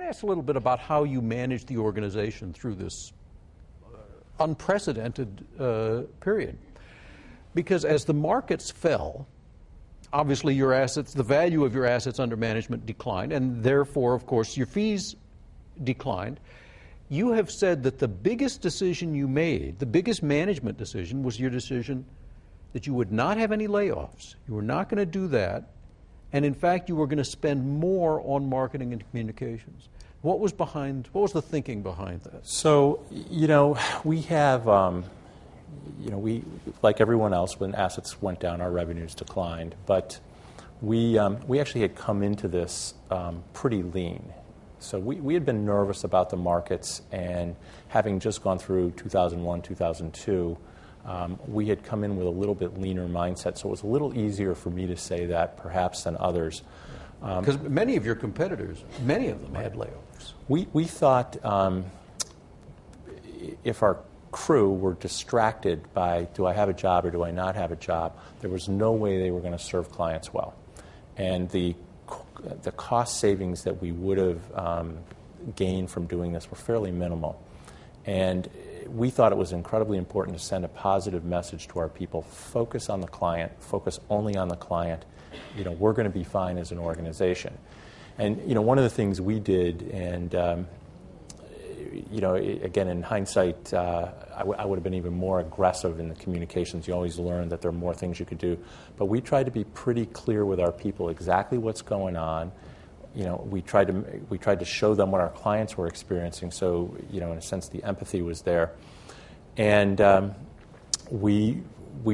to ask a little bit about how you managed the organization through this unprecedented period. Because as the markets fell, obviously your assets, the value of your assets under management declined, and therefore, of course, your fees declined. You have said that the biggest decision you made, the biggest management decision, was your decision that you would not have any layoffs. You were not going to do that. And in fact, you were going to spend more on marketing and communications. What was the thinking behind that? So, we have, we, like everyone else, when assets went down, our revenues declined. But we actually had come into this pretty lean. So we had been nervous about the markets, and having just gone through 2001, 2002, we had come in with a little bit leaner mindset, so it was a little easier for me to say that perhaps than others. Because many of your competitors, many of them had layoffs. We thought if our crew were distracted by, do I have a job or do I not have a job, there was no way they were going to serve clients well. And the cost savings that we would have gained from doing this were fairly minimal. And we thought it was incredibly important to send a positive message to our people. Focus on the client. Focus only on the client. We're going to be fine as an organization. And, one of the things we did, and, again, in hindsight, I would have been even more aggressive in the communications. You always learn that there are more things you could do. But we tried to be pretty clear with our people exactly what's going on. We tried to show them what our clients were experiencing. So, in a sense, the empathy was there. And we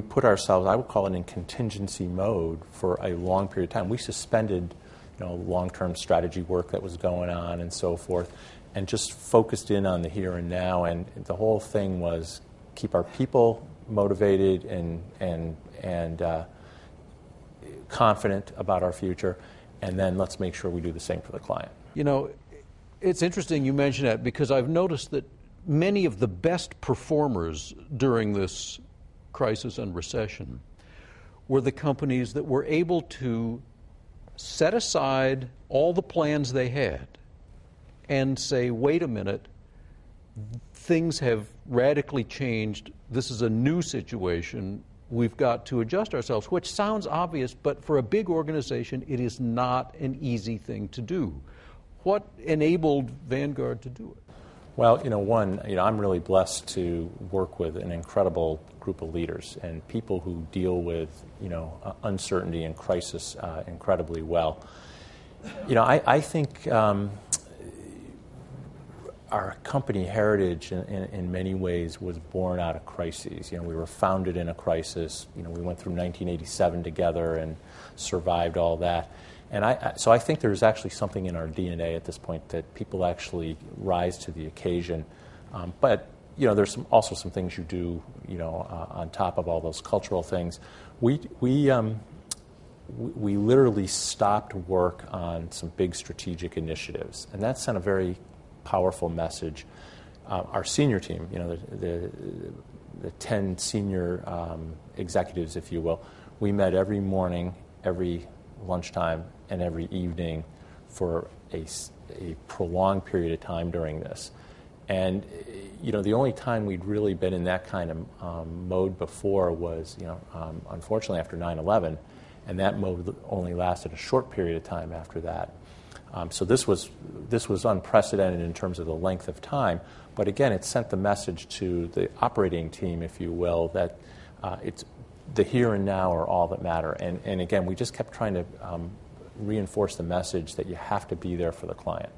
put ourselves, I would call it, in contingency mode for a long period of time. We suspended, long-term strategy work that was going on and so forth, and just focused in on the here and now. And the whole thing was keep our people motivated and confident about our future, and then let's make sure we do the same for the client. It's interesting you mention that, because I've noticed that many of the best performers during this crisis and recession were the companies that were able to set aside all the plans they had and say, wait a minute, things have radically changed. This is a new situation. We've got to adjust ourselves, which sounds obvious, but for a big organization, it is not an easy thing to do. What enabled Vanguard to do it? Well, I'm really blessed to work with an incredible group of leaders and people who deal with, uncertainty and crisis incredibly well. I think our company heritage in many ways was born out of crises. We were founded in a crisis. We went through 1987 together and survived all that. And so I think there's actually something in our DNA at this point that people actually rise to the occasion. But there's also some things you do, on top of all those cultural things. We literally stopped work on some big strategic initiatives, and that sent a very powerful message. Our senior team, the 10 senior executives, if you will, we met every morning, every lunchtime, and every evening for a prolonged period of time during this. And, the only time we'd really been in that kind of mode before was, unfortunately after 9/11, and that mode only lasted a short period of time after that. So this was unprecedented in terms of the length of time, but again, it sent the message to the operating team, if you will, that it's the here and now are all that matter. And again, we just kept trying to reinforce the message that you have to be there for the client.